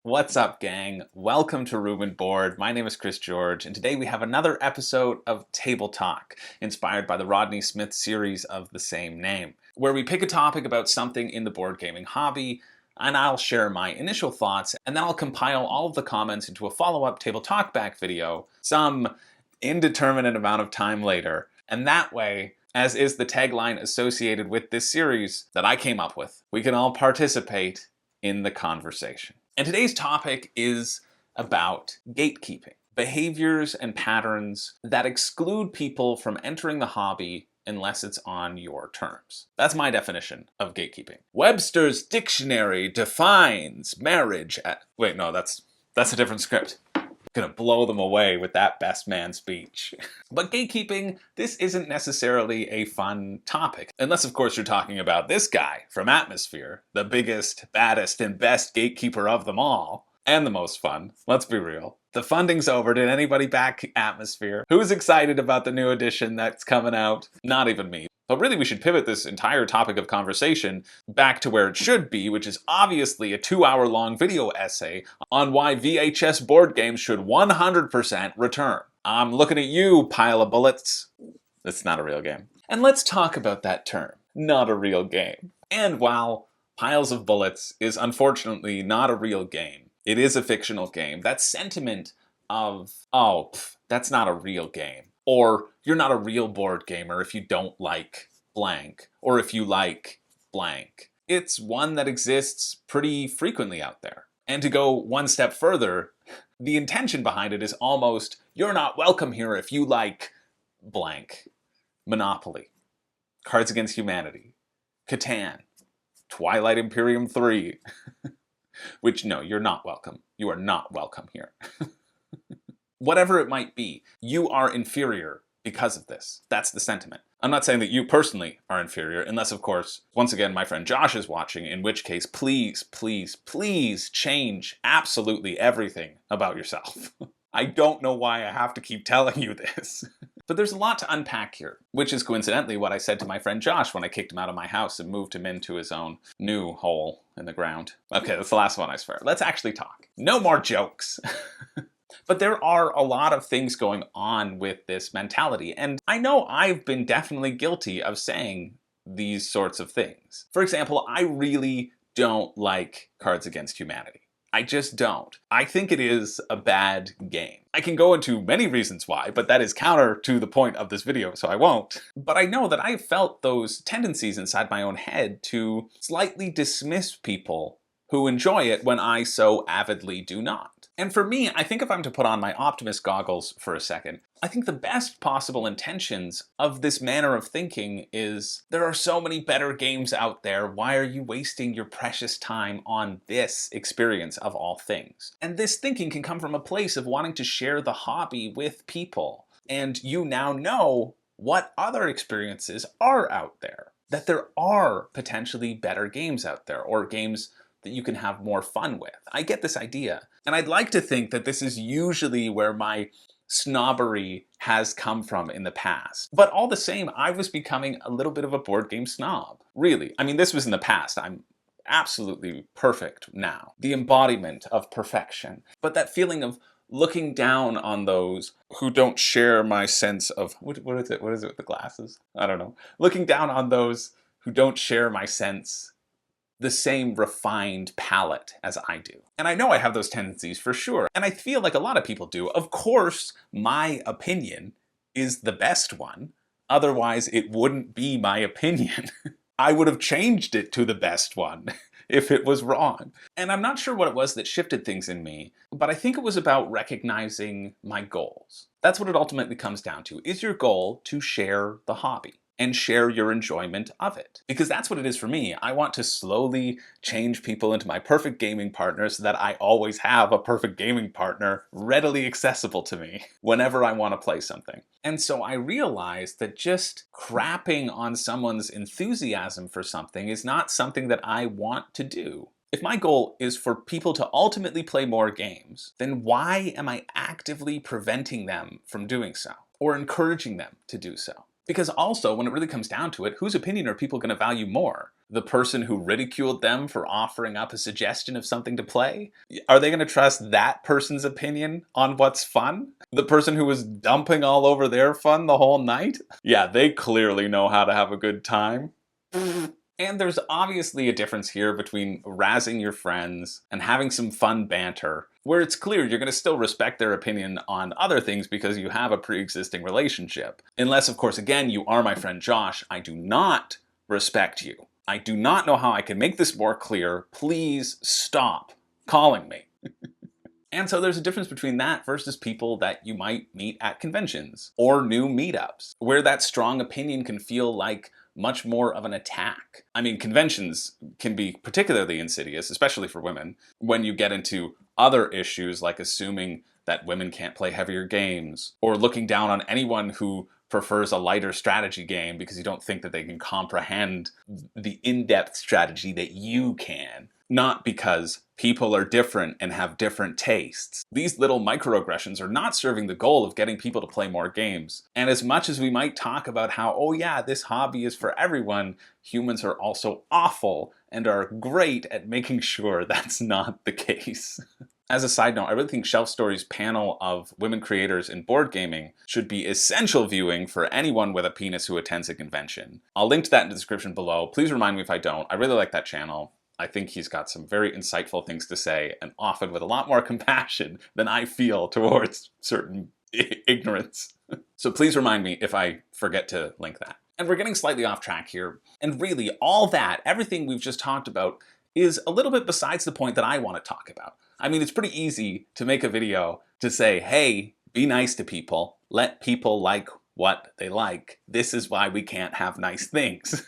What's up, gang? Welcome to Room and Board. My name is Chris George, and today we have another episode of Tabletalk, inspired by the Rodney Smith series of the same name, where we pick a topic about something in the board gaming hobby, and I'll share my initial thoughts, and then I'll compile all of the comments into a follow-up Table Talkback video some indeterminate amount of time later. And that way, as is the tagline associated with this series that I came up with, we can all participate in the conversation. And today's topic is about gatekeeping, behaviors and patterns that exclude people from entering the hobby unless it's on your terms. That's my definition of gatekeeping. Webster's dictionary defines marriage at... Wait, no, that's a different script. Gonna blow them away with that best man speech. But gatekeeping, this isn't necessarily a fun topic. Unless, of course, you're talking about this guy from Atmosphere, the biggest, baddest, and best gatekeeper of them all. And the most fun, let's be real. The funding's over. Did anybody back Atmosphere? Who's excited about the new edition that's coming out? Not even me. But really, we should pivot this entire topic of conversation back to where it should be, which is obviously a 2-hour-long video essay on why VHS board games should 100% return. I'm looking at you, pile of bullets. It's not a real game. And let's talk about that term, not a real game. And while Piles of Bullets is unfortunately not a real game, it is a fictional game, that sentiment of, that's not a real game. Or you're not a real board gamer if you don't like blank, or if you like blank. It's one that exists pretty frequently out there. And to go one step further, the intention behind it is almost, you're not welcome here if you like blank. Monopoly, Cards Against Humanity, Catan, Twilight Imperium 3. Which, no, you're not welcome. You are not welcome here. Whatever it might be, you are inferior because of this. That's the sentiment. I'm not saying that you personally are inferior, unless, of course, once again, my friend Josh is watching, in which case, please, please, please change absolutely everything about yourself. I don't know why I have to keep telling you this. But there's a lot to unpack here, which is coincidentally what I said to my friend Josh when I kicked him out of my house and moved him into his own new hole in the ground. Okay, that's the last one, I swear. Let's actually talk. No more jokes. But there are a lot of things going on with this mentality, and I know I've been definitely guilty of saying these sorts of things. For example, I really don't like Cards Against Humanity. I just don't. I think it is a bad game. I can go into many reasons why, but that is counter to the point of this video, so I won't. But I know that I've felt those tendencies inside my own head to slightly dismiss people who enjoy it when I so avidly do not. And for me, I think if I'm to put on my optimist goggles for a second, I think the best possible intentions of this manner of thinking is, there are so many better games out there, why are you wasting your precious time on this experience of all things? And this thinking can come from a place of wanting to share the hobby with people. And you now know what other experiences are out there. That there are potentially better games out there, or games that you can have more fun with. I get this idea. And I'd like to think that this is usually where my snobbery has come from in the past. But all the same, I was becoming a little bit of a board game snob. Really. I mean, this was in the past. I'm absolutely perfect now. The embodiment of perfection. But that feeling of looking down on those who don't share my sense of... What is it? What is it with the glasses? I don't know. Looking down on those who don't share my sense, the same refined palate as I do. And I know I have those tendencies for sure, and I feel like a lot of people do. Of course, my opinion is the best one, otherwise it wouldn't be my opinion. I would have changed it to the best one if it was wrong. And I'm not sure what it was that shifted things in me, but I think it was about recognizing my goals. That's what it ultimately comes down to. Is your goal to share the hobby and share your enjoyment of it? Because that's what it is for me. I want to slowly change people into my perfect gaming partner so that I always have a perfect gaming partner readily accessible to me whenever I want to play something. And so I realized that just crapping on someone's enthusiasm for something is not something that I want to do. If my goal is for people to ultimately play more games, then why am I actively preventing them from doing so, or encouraging them to do so? Because also, when it really comes down to it, whose opinion are people going to value more? The person who ridiculed them for offering up a suggestion of something to play? Are they going to trust that person's opinion on what's fun? The person who was dumping all over their fun the whole night? Yeah, they clearly know how to have a good time. And there's obviously a difference here between razzing your friends and having some fun banter, where it's clear you're going to still respect their opinion on other things because you have a pre-existing relationship. Unless, of course, again, you are my friend Josh, I do not respect you. I do not know how I can make this more clear. Please stop calling me. And so there's a difference between that versus people that you might meet at conventions or new meetups, where that strong opinion can feel like much more of an attack. I mean, conventions can be particularly insidious, especially for women, when you get into other issues like assuming that women can't play heavier games, or looking down on anyone who prefers a lighter strategy game because you don't think that they can comprehend the in-depth strategy that you can. Not because people are different and have different tastes. These little microaggressions are not serving the goal of getting people to play more games. And as much as we might talk about how, oh yeah, this hobby is for everyone, humans are also awful and are great at making sure that's not the case. As a side note, I really think Shelf Story's panel of women creators in board gaming should be essential viewing for anyone with a penis who attends a convention. I'll link to that in the description below. Please remind me if I don't. I really like that channel. I think he's got some very insightful things to say, and often with a lot more compassion than I feel towards certain ignorance. So please remind me if I forget to link that. And we're getting slightly off track here. And really, all that, everything we've just talked about, is a little bit besides the point that I want to talk about. I mean, it's pretty easy to make a video to say, hey, be nice to people. Let people like what they like. This is why we can't have nice things.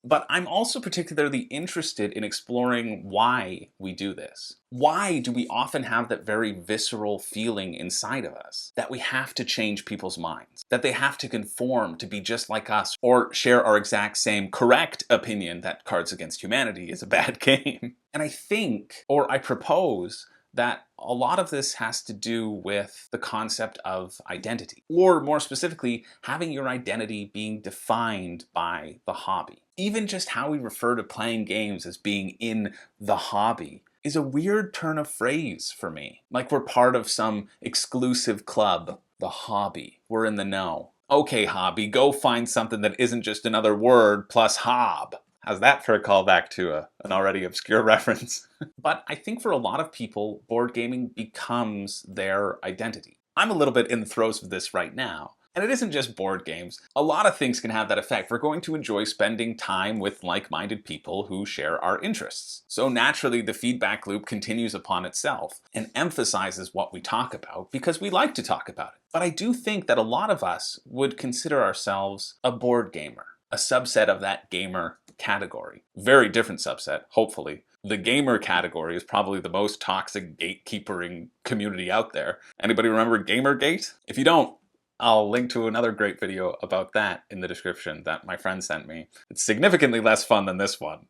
But I'm also particularly interested in exploring why we do this. Why do we often have that very visceral feeling inside of us that we have to change people's minds, that they have to conform to be just like us or share our exact same correct opinion that Cards Against Humanity is a bad game? And I think, or I propose, that a lot of this has to do with the concept of identity, or more specifically, having your identity being defined by the hobby. Even just how we refer to playing games as being in the hobby is a weird turn of phrase for me. Like we're part of some exclusive club, the hobby. We're in the know. Okay, hobby, go find something that isn't just another word plus hob. How's that for a callback to an already obscure reference? But I think for a lot of people, board gaming becomes their identity. I'm a little bit in the throes of this right now. And it isn't just board games. A lot of things can have that effect. We're going to enjoy spending time with like-minded people who share our interests. So naturally, the feedback loop continues upon itself and emphasizes what we talk about because we like to talk about it. But I do think that a lot of us would consider ourselves a board gamer, a subset of that gamer category. Very different subset, hopefully. The gamer category is probably the most toxic gatekeeping community out there. Anybody remember Gamergate? If you don't, I'll link to another great video about that in the description that my friend sent me. It's significantly less fun than this one,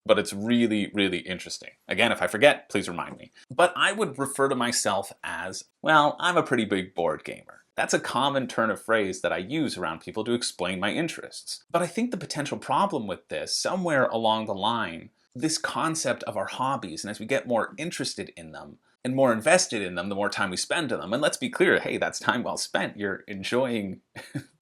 but it's really, really interesting. Again, if I forget, please remind me. But I would refer to myself as, well, I'm a pretty big board gamer. That's a common turn of phrase that I use around people to explain my interests. But I think the potential problem with this, somewhere along the line, this concept of our hobbies, and as we get more interested in them, and more invested in them, the more time we spend on them. And let's be clear, hey, that's time well spent. You're enjoying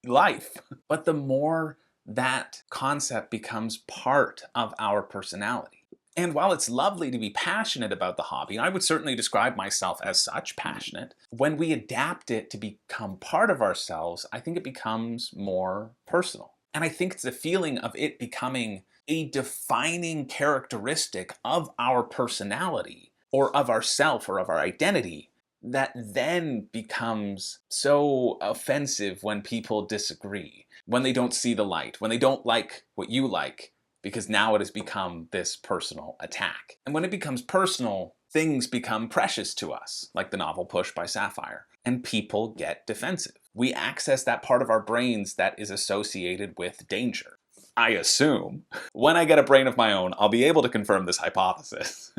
life. But the more that concept becomes part of our personality. And while it's lovely to be passionate about the hobby, and I would certainly describe myself as such, passionate, when we adapt it to become part of ourselves, I think it becomes more personal. And I think it's the feeling of it becoming a defining characteristic of our personality, or of ourself, or of our identity, that then becomes so offensive when people disagree, when they don't see the light, when they don't like what you like, because now it has become this personal attack. And when it becomes personal, things become precious to us, like the novel Push by Sapphire, and people get defensive. We access that part of our brains that is associated with danger. I assume. When I get a brain of my own, I'll be able to confirm this hypothesis.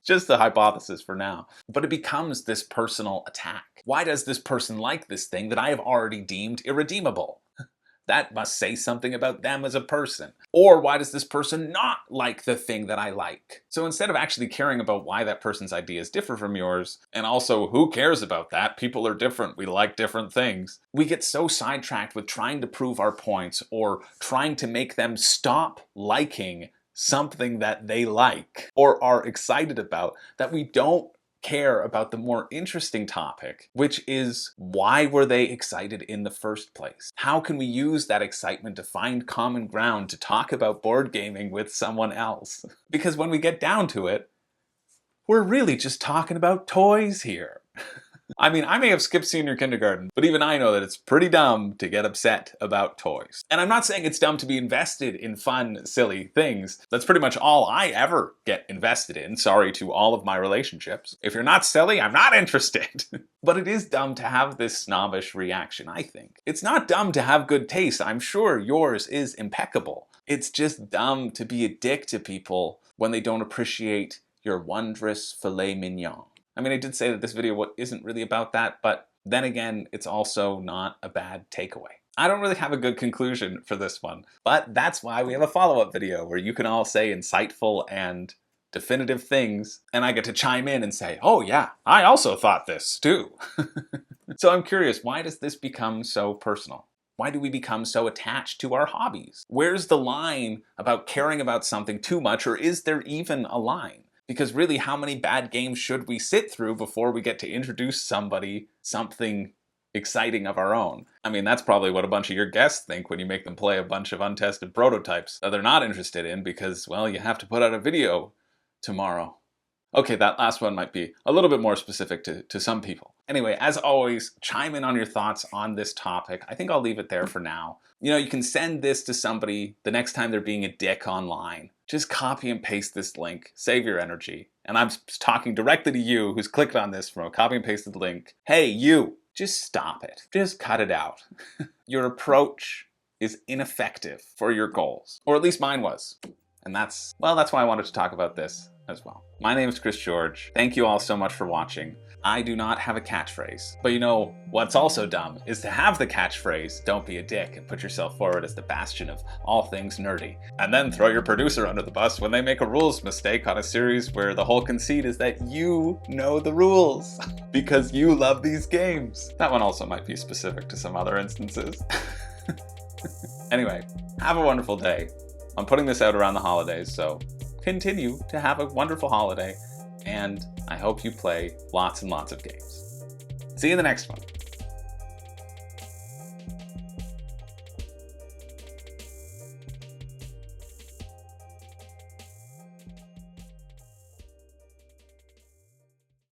Just a hypothesis for now. But it becomes this personal attack. Why does this person like this thing that I have already deemed irredeemable? That must say something about them as a person. Or why does this person not like the thing that I like? So instead of actually caring about why that person's ideas differ from yours, and also who cares about that? People are different, we like different things. We get so sidetracked with trying to prove our points or trying to make them stop liking something that they like or are excited about that we don't care about the more interesting topic, which is why were they excited in the first place? How can we use that excitement to find common ground to talk about board gaming with someone else? Because when we get down to it, we're really just talking about toys here. I mean, I may have skipped senior kindergarten, but even I know that it's pretty dumb to get upset about toys. And I'm not saying it's dumb to be invested in fun, silly things. That's pretty much all I ever get invested in. Sorry to all of my relationships. If you're not silly, I'm not interested. But it is dumb to have this snobbish reaction, I think. It's not dumb to have good taste. I'm sure yours is impeccable. It's just dumb to be a dick to people when they don't appreciate your wondrous filet mignon. I mean, I did say that this video isn't really about that, but then again, it's also not a bad takeaway. I don't really have a good conclusion for this one, but that's why we have a follow-up video where you can all say insightful and definitive things, and I get to chime in and say, oh yeah, I also thought this too. So I'm curious, why does this become so personal? Why do we become so attached to our hobbies? Where's the line about caring about something too much, or is there even a line? Because really, how many bad games should we sit through before we get to introduce somebody something exciting of our own? I mean, that's probably what a bunch of your guests think when you make them play a bunch of untested prototypes that they're not interested in because, well, you have to put out a video tomorrow. Okay, that last one might be a little bit more specific to some people. Anyway, as always, chime in on your thoughts on this topic. I think I'll leave it there for now. You know, you can send this to somebody the next time they're being a dick online. Just copy and paste this link, save your energy. And I'm talking directly to you who's clicked on this from a copy and pasted link. Hey, you, just stop it. Just cut it out. Your approach is ineffective for your goals, or at least mine was. And that's why I wanted to talk about this as well. My name is Chris George. Thank you all so much for watching. I do not have a catchphrase, but you know what's also dumb is to have the catchphrase, don't be a dick, and put yourself forward as the bastion of all things nerdy, and then throw your producer under the bus when they make a rules mistake on a series where the whole conceit is that you know the rules because you love these games. That one also might be specific to some other instances. Anyway, have a wonderful day. I'm putting this out around the holidays, so continue to have a wonderful holiday, and I hope you play lots and lots of games. See you in the next one.